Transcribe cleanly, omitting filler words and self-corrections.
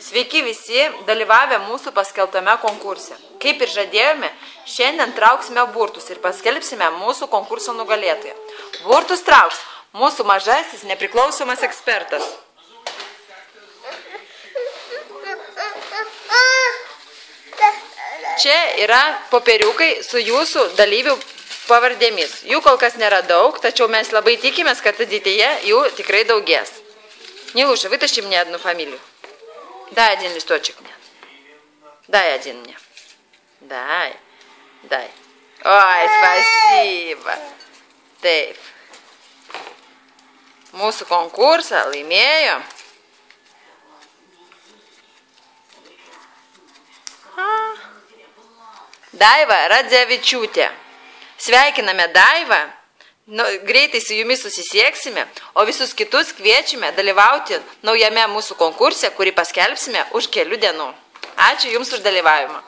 Sveiki visi, dalyvavę mūsų paskelbtame konkurse. Kaip ir žadėjome, šiandien trauksime burtus ir paskelbsime mūsų konkurso nugalėtoją. Burtus trauks mūsų mažasis nepriklausomas ekspertas. Čia yra popieriukai su jūsų dalyvių pavardėmis. Jų kol kas nėra daug, tačiau mes labai tikimės, kad ateityje jų tikrai daugės. Нилуша, вытащи мне одну фамилию. Дай один листочек мне. Дай один мне. Дай. Ой, спасибо. Taip. Mūsų konkursą laimėjo. Daiva Radzevičiūtė. Sveikiname Daivą. Greitai su jumis susisieksime, o visus kitus kviečiame dalyvauti naujame mūsų konkurse, kurį paskelbsime už kelių dienų. Ačiū Jums už dalyvavimą.